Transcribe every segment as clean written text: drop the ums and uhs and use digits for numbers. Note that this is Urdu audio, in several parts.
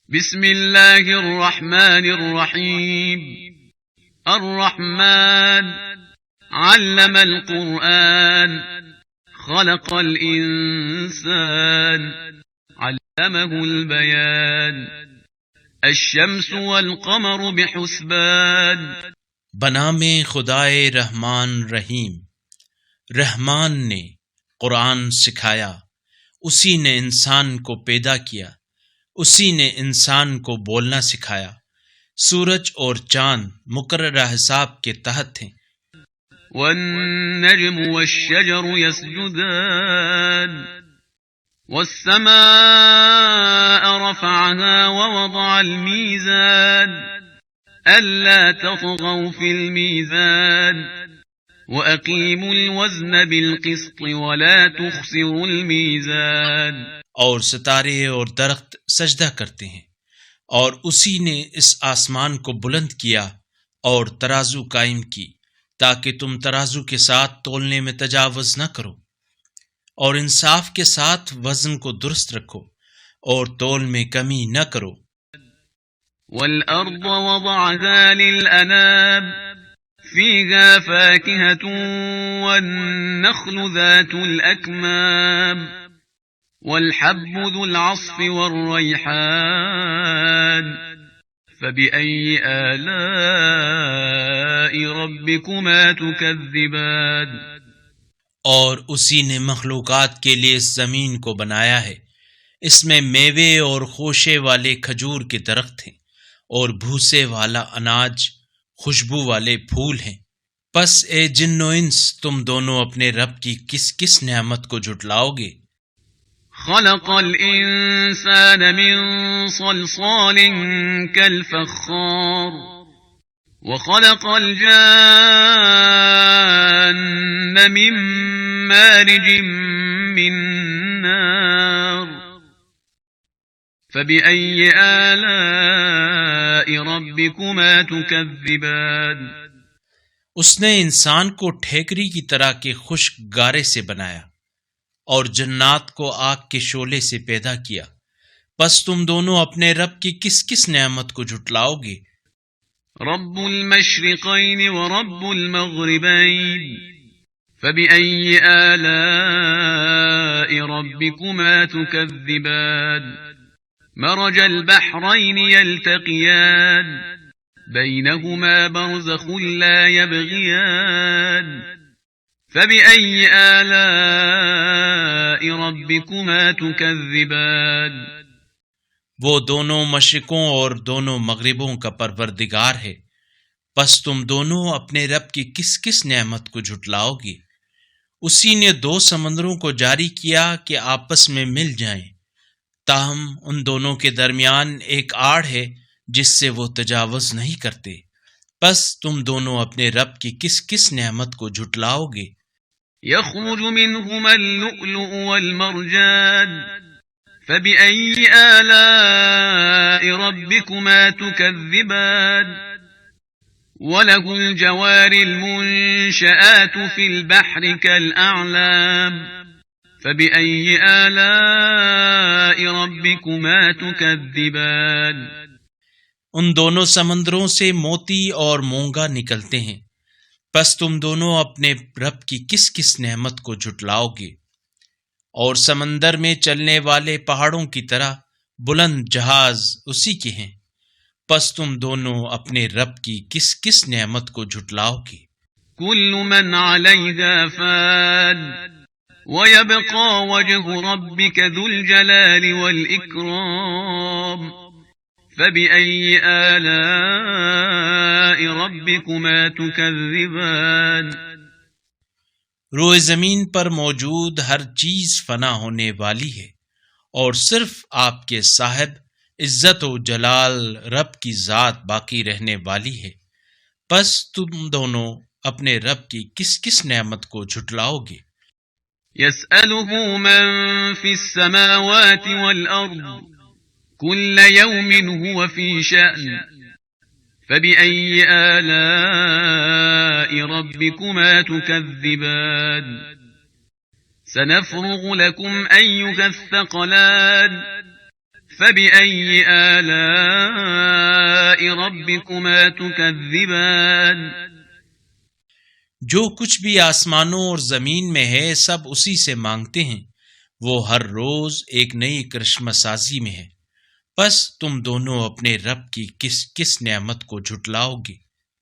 بسم اللہ الرحمن الرحیم الرحمن علم القرآن خلق الانسان علمه البیان الشمس والقمر بحسبان بنام خدائے رحمان رحیم۔ رحمان نے قرآن سکھایا، اسی نے انسان کو پیدا کیا، اسی نے انسان کو بولنا سکھایا۔ سورج اور چاند مقررہ حساب کے تحت ہیں۔ والنجم والشجر يسجدان والسماء رفعها ووضع الميزان ألا تطغوا في الميزان وأقيموا الوزن بالقسط ولا تخسروا الميزان۔ اور ستارے اور درخت سجدہ کرتے ہیں، اور اسی نے اس آسمان کو بلند کیا اور ترازو قائم کی تاکہ تم ترازو کے ساتھ تولنے میں تجاوز نہ کرو، اور انصاف کے ساتھ وزن کو درست رکھو اور تول میں کمی نہ کرو۔ والأرض وضعها للأنام فيها فاكهة والنخل ذات الأكمام والحب ذو العصف والريحان فبأي آلاء ربكما تكذبان۔ اور اسی نے مخلوقات کے لیے اس زمین کو بنایا ہے، اس میں میوے اور خوشے والے کھجور کے درخت ہیں اور بھوسے والا اناج، خوشبو والے پھول ہیں۔ پس اے جن و انس، تم دونوں اپنے رب کی کس کس نعمت کو جھٹلاؤ گے؟ خلق الانسان من صلصال كالفخار وخلق الجان من مارج من نار فبأي آلاء ربكما تكذبان۔ اس نے انسان کو ٹھیکری کی طرح کے خشک گارے سے بنایا اور جنات کو آگ کے شعلے سے پیدا کیا، پس تم دونوں اپنے رب کی کس کس نعمت کو جھٹلاؤ گے؟ رب المشرقین ورب المغربین فبأي آلاء ربكما تكذبان۔ مرج البحرين يلتقيان بينهما برزخ لا يبغيان فبأي آلاء ربكما تكذبان۔ وہ دونوں مشرقوں اور دونوں مغربوں کا پروردگار ہے، پس تم دونوں اپنے رب کی کس کس نعمت کو جھٹلاؤ گے؟ اسی نے دو سمندروں کو جاری کیا کہ آپس میں مل جائیں، تاہم ان دونوں کے درمیان ایک آڑ ہے جس سے وہ تجاوز نہیں کرتے، پس تم دونوں اپنے رب کی کس کس نعمت کو جھٹلاؤ گے؟ يخرج منهما اللؤلؤ والمرجان فبأي آلاء ربكما تكذبان۔ وله الجوار المنشآت في البحر كالأعلام فبأي آلاء ربكما تكذبان۔ ان دونوں سمندروں سے موتی اور مونگا نکلتے ہیں، پس تم دونوں اپنے رب کی کس کس نعمت کو جھٹلاؤ گے؟ اور سمندر میں چلنے والے پہاڑوں کی طرح بلند جہاز اسی کے ہیں، پس تم دونوں اپنے رب کی کس کس نعمت کو جھٹلاؤ گے؟ كل من عليها فان ويبقى وجه ربك ذو الجلال والإكرام فبأي آلاء ربكما تكذبان۔ روئے زمین پر موجود ہر چیز فنا ہونے والی ہے، اور صرف آپ کے صاحب عزت و جلال رب کی ذات باقی رہنے والی ہے، پس تم دونوں اپنے رب کی کس کس نعمت کو جھٹلاؤ گے؟ يسأله من في السماوات والأرض كل يوم هو في شأن فبأي آلاء ربكما تكذبان۔ سنفرغ لكم أيها الثقلان فبأي آلاء ربكما تكذبان جو کچھ بھی آسمانوں اور زمین میں ہے سب اسی سے مانگتے ہیں، وہ ہر روز ایک نئی کرشمہ سازی میں ہے، پس تم دونوں اپنے رب کی کس کس نعمت کو جھٹلاؤ گے؟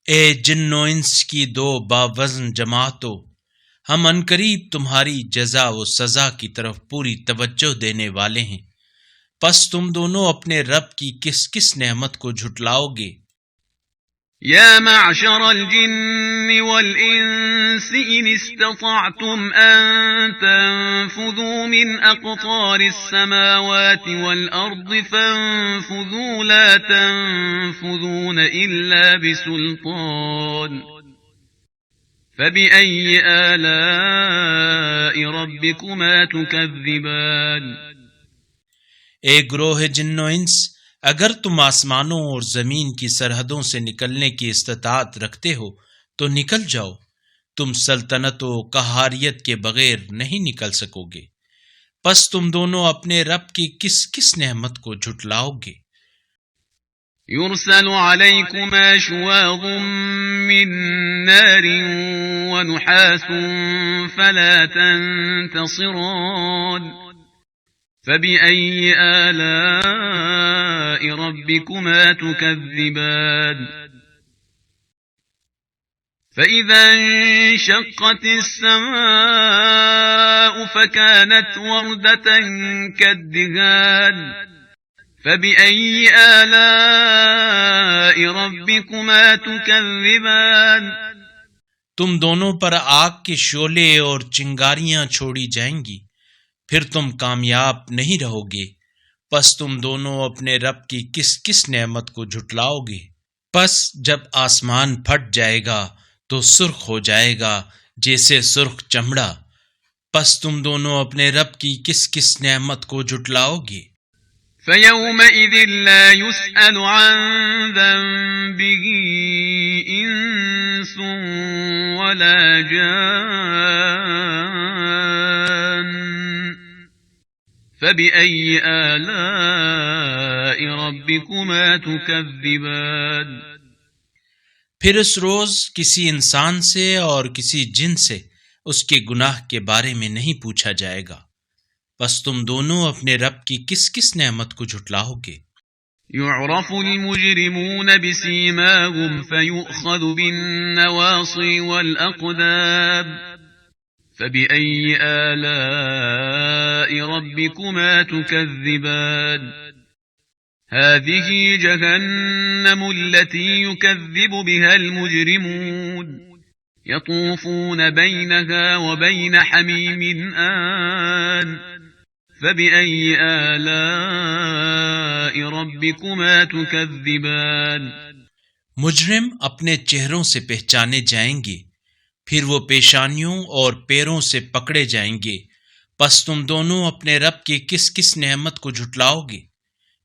اے جن و انس کی دو باوزن جماعتوں، ہم عنقریب تمہاری جزا و سزا کی طرف پوری توجہ دینے والے ہیں، پس تم دونوں اپنے رب کی کس کس نعمت کو جھٹلاؤ گے؟ يا معشر الجن والإنس إن استطعتم أن تنفذوا من أقطار السماوات والأرض فانفذوا لا تنفذون إلا بسلطان فبأي آلاء ربكما تكذبان اے گروہ جن و انس، اگر تم آسمانوں اور زمین کی سرحدوں سے نکلنے کی استطاعت رکھتے ہو تو نکل جاؤ، تم سلطنت و قہاریت کے بغیر نہیں نکل سکو گے، پس تم دونوں اپنے رب کی کس کس نعمت کو جھٹلاؤ گے؟ يرسل عليكما شواظ من نار ونحاس فلا تنتصران فبأي آلاء ربكما تكذبان فإذا انشقت السماء فكانت وردة كالدهان فبأي آلاء ربكما تكذبان تم دونوں پر آگ کے شعلے اور چنگاریاں چھوڑی جائیں گی، پھر تم کامیاب نہیں رہو گے، پس تم دونوں اپنے رب کی کس کس نعمت کو جھٹلاؤ گے؟ پس جب آسمان پھٹ جائے گا تو سرخ ہو جائے گا جیسے سرخ چمڑا، پس تم دونوں اپنے رب کی کس کس نعمت کو جھٹلاؤ گے؟ فَيَوْمَئِذٍ لَا يُسْأَلُ عَنْ ذَنبِهِ إِنسٌ وَلَا جَانٌّ فَبِأَيِّ آلَاءِ رَبِّكُمَا تُكَذِّبَانِ پھر اس روز کسی انسان سے اور کسی جن سے اس کے گناہ کے بارے میں نہیں پوچھا جائے گا، پس تم دونوں اپنے رب کی کس کس نعمت کو جھٹلاؤ گے؟ يُعْرَفُ الْمُجْرِمُونَ بِسِيمَاهُمْ فَيُؤْخَذُ بِالنَّوَاصِي وَالْأَقْدَامِ فَبِأَيِّ آلَاءِ رَبِّكُمَا تُكَذِّبَانِ هَذِهِ جَهَنَّمُ الَّتِي يُكَذِّبُ بِهَا الْمُجْرِمُونَ يَطُوفُونَ بَيْنَهَا وَبَيْنَ حَمِيمٍ آنٍ فَبِأَيِّ آلَاءِ رَبِّكُمَا تُكَذِّبَانِ مجرم اپنے چہروں سے پہچانے جائیں گے، پھر وہ پیشانیوں اور پیروں سے پکڑے جائیں گے، پس تم دونوں اپنے رب کی کس کس نعمت کو جھٹلاؤ گے؟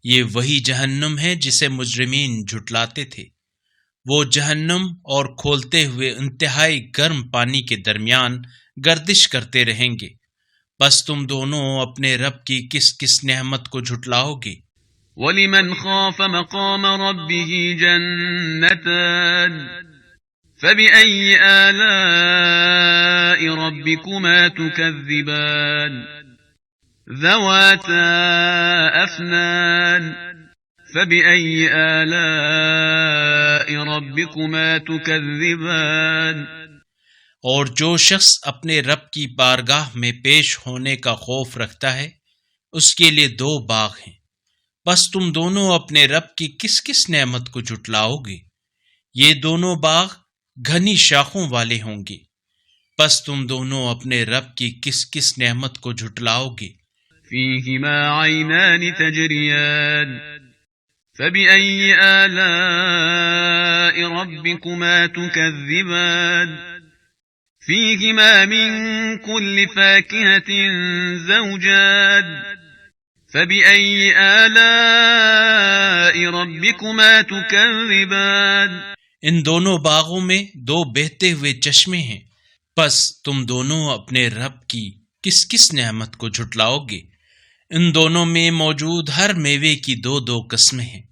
یہ وہی جہنم ہے جسے مجرمین جھٹلاتے تھے، وہ جہنم اور کھولتے ہوئے انتہائی گرم پانی کے درمیان گردش کرتے رہیں گے، بس تم دونوں اپنے رب کی کس کس نعمت کو جھٹلاؤ گے؟ وَلِمَنْ خَافَ مَقَامَ رَبِّهِ جَنَّتَانِ فَبِأَيِّ آلَاءِ رَبِّكُمَا تُكَذِّبَانِ ذَوَاتَا أَفْنَانٍ فَبِأَيِّ آلَاءِ رَبِّكُمَا تُكَذِّبَانِ اور جو شخص اپنے رب کی بارگاہ میں پیش ہونے کا خوف رکھتا ہے اس کے لیے دو باغ ہیں، بس تم دونوں اپنے رب کی کس کس نعمت کو جھٹلاؤ گے؟ یہ دونوں باغ گھنی شاخوں والے ہوں گے، پس تم دونوں اپنے رب کی کس کس نعمت کو جھٹلاؤ گے؟ فِيهِمَا عَيْنَانِ تَجْرِيَانِ فَبِأَيِّ آلَاءِ رَبِّكُمَا تُكَذِّبَانِ فِيهِمَا مِن كُلِّ فَاكِهَةٍ زَوْجَانِ فَبِأَيِّ آلَاءِ رَبِّكُمَا تُكَذِّبَانِ ان دونوں باغوں میں دو بہتے ہوئے چشمے ہیں، پس تم دونوں اپنے رب کی کس کس نعمت کو جھٹلاؤ گے؟ ان دونوں میں موجود ہر میوے کی دو دو قسمیں ہیں،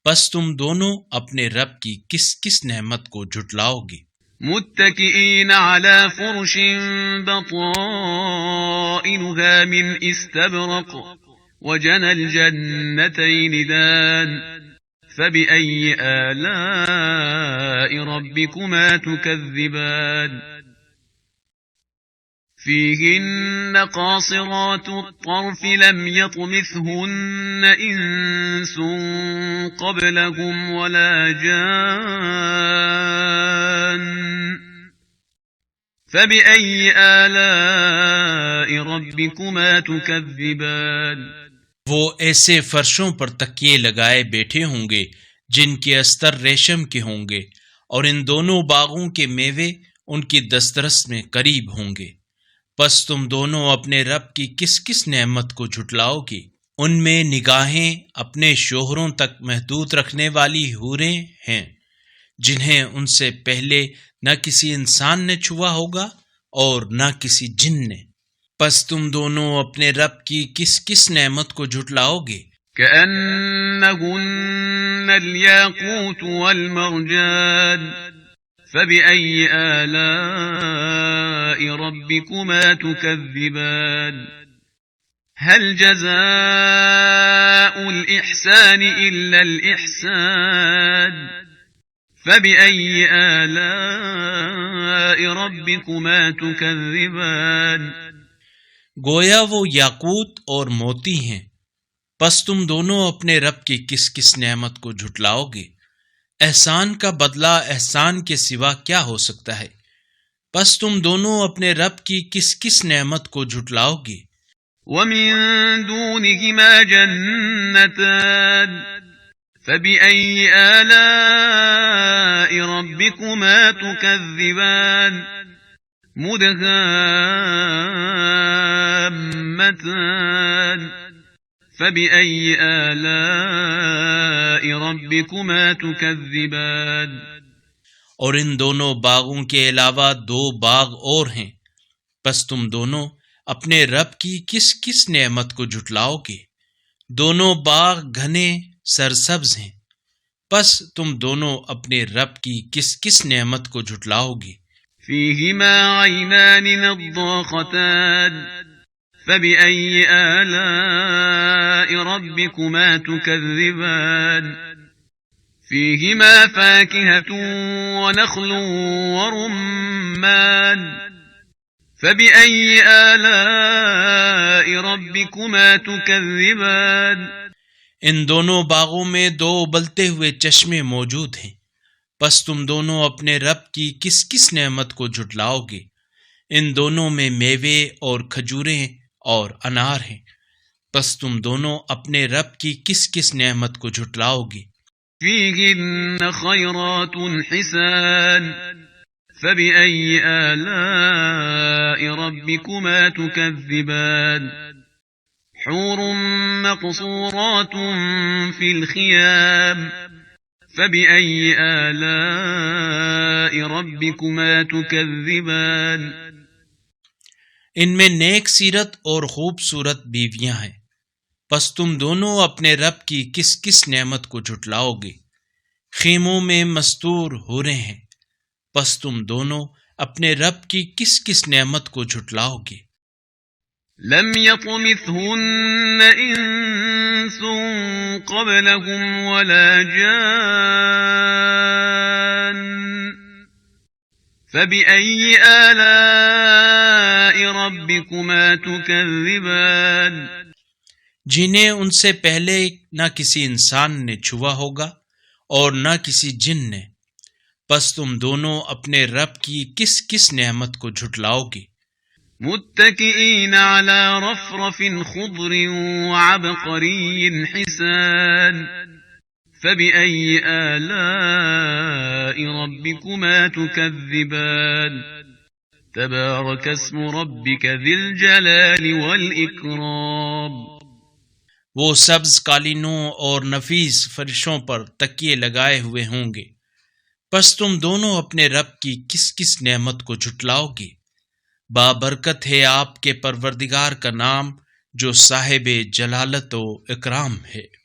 پس تم دونوں اپنے رب کی کس کس نعمت کو جھٹلاؤ گے؟ متكئين على فرش بطائنها من استبرق وجنى الجنتين دان فبأي آلاء ربكما تكذبان فيهن قاصرات الطرف لم يطمثهن إنس قبلهم ولا جان فبأي آلاء ربكما تكذبان وہ ایسے فرشوں پر تکیے لگائے بیٹھے ہوں گے جن کے استر ریشم کے ہوں گے، اور ان دونوں باغوں کے میوے ان کی دسترس میں قریب ہوں گے، پس تم دونوں اپنے رب کی کس کس نعمت کو جھٹلاؤ گی؟ ان میں نگاہیں اپنے شوہروں تک محدود رکھنے والی حوریں ہیں جنہیں ان سے پہلے نہ کسی انسان نے چھوا ہوگا اور نہ کسی جن نے، پس تم دونوں اپنے رب کی کس کس نعمت کو جھٹلاؤ گے؟ كأنهن الياقوت والمرجان فبأي آلاء ربكما تكذبان هل جزاء الإحسان إلا الإحسان فبأي آلاء ربكما تكذبان گویا وہ یاقوت اور موتی ہیں، پس تم دونوں اپنے رب کی کس کس نعمت کو جھٹلاؤ گے؟ احسان کا بدلہ احسان کے سوا کیا ہو سکتا ہے؟ پس تم دونوں اپنے رب کی کس کس نعمت کو جھٹلاؤ گے؟ ومن دونهما جنتان فبأي آلاء ربكما تكذبان مدهامتان فبأي آلاء ربكما تكذبان اور ان دونوں باغوں کے علاوہ دو باغ اور ہیں، پس تم دونوں اپنے رب کی کس کس نعمت کو جھٹلاؤ گے؟ دونوں باغ گھنے سرسبز ہیں، پس تم دونوں اپنے رب کی کس کس نعمت کو جھٹلاؤ گے؟ فيهما عينان نضاختان فبأي آلاء ربكما تكذبان فيهما فاكهة ونخل ورمان فبأي آلاء ربكما تكذبان ان دونوں باغوں میں دو ابلتے ہوئے چشمے موجود ہیں، پس تم دونوں اپنے رب کی کس کس نعمت کو جھٹلاؤ گے؟ ان دونوں میں میوے اور کھجوریں اور انار ہیں، پس تم دونوں اپنے رب کی کس کس نعمت کو جھٹلاؤ گے؟ فيهن خيرات حسان فبأي آلاء ربكما تكذبان حور مقصورات في الخيام فبأي آلاء ربكما تكذبان ان میں نیک سیرت اور خوبصورت بیویاں ہیں، پس تم دونوں اپنے رب کی کس کس نعمت کو جھٹلاؤ گے؟ خیموں میں مستور حوریں ہیں، پس تم دونوں اپنے رب کی کس کس نعمت کو جھٹلاؤ گے؟ لم يطمثهن انس قبلهم ولا جان فبأي آلاء ربكما تكذبان جنہیں ان سے پہلے نہ کسی انسان نے چھوا ہوگا اور نہ کسی جن نے، پس تم دونوں اپنے رب کی کس کس نعمت کو جھٹلاؤ گے؟ متكئين على رفرف خضر وعبقري حسان فبأي آلاء ربكما تكذبان تبارك اسم ربك ذي الجلال والإكرام وہ سبز قالینوں اور نفیس فرشوں پر تکیے لگائے ہوئے ہوں گے، پس تم دونوں اپنے رب کی کس کس نعمت کو جھٹلاؤ گے؟ بابرکت ہے آپ کے پروردگار کا نام جو صاحب جلالت و اکرام ہے۔